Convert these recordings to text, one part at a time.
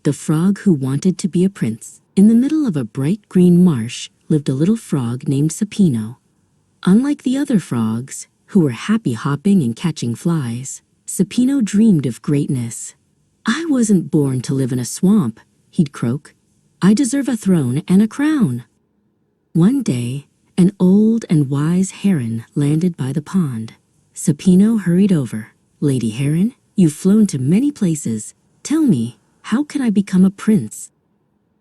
The Frog Who Wanted to Be a Prince. In the middle of a bright green marsh lived a little frog named Sapino. Unlike the other frogs, who were happy hopping and catching flies, Sapino dreamed of greatness. "I wasn't born to live in a swamp," he'd croak. "I deserve a throne and a crown." One day, an old and wise heron landed by the pond. Sapino hurried over. "Lady Heron, you've flown to many places. Tell me, how can I become a prince?"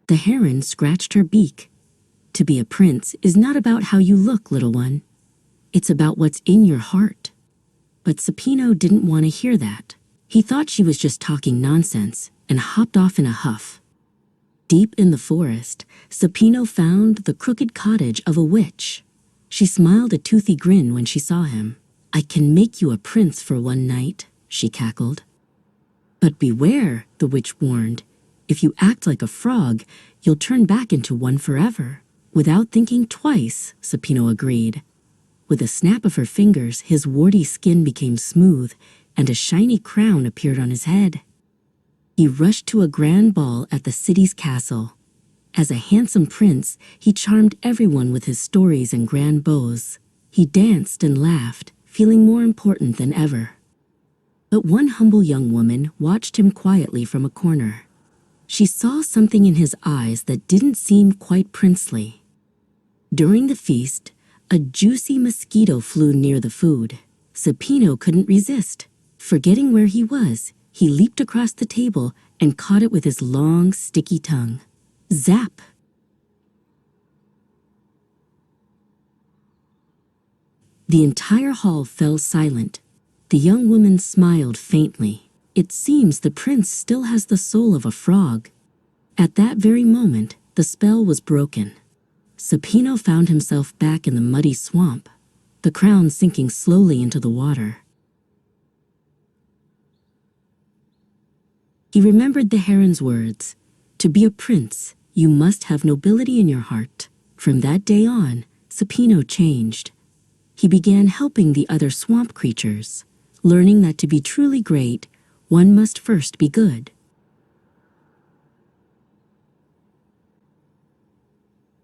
The heron scratched her beak. "To be a prince is not about how you look, little one. It's about what's in your heart." But Sapino didn't want to hear that. He thought she was just talking nonsense and hopped off in a huff. Deep in the forest, Sapino found the crooked cottage of a witch. She smiled a toothy grin when she saw him. "I can make you a prince for one night," she cackled. "But beware," the witch warned. "If you act like a frog, you'll turn back into one forever." Without thinking twice, Sapino agreed. With a snap of her fingers, his warty skin became smooth, and a shiny crown appeared on his head. He rushed to a grand ball at the city's castle. As a handsome prince, he charmed everyone with his stories and grand bows. He danced and laughed, feeling more important than ever. But one humble young woman watched him quietly from a corner. She saw something in his eyes that didn't seem quite princely. During the feast, a juicy mosquito flew near the food. Sapino couldn't resist. Forgetting where he was, he leaped across the table and caught it with his long, sticky tongue. Zap! The entire hall fell silent. The young woman smiled faintly. "It seems the prince still has the soul of a frog." At that very moment, the spell was broken. Sapino found himself back in the muddy swamp, the crown sinking slowly into the water. He remembered the heron's words, "To be a prince, you must have nobility in your heart." From that day on, Sapino changed. He began helping the other swamp creatures, learning that to be truly great, one must first be good.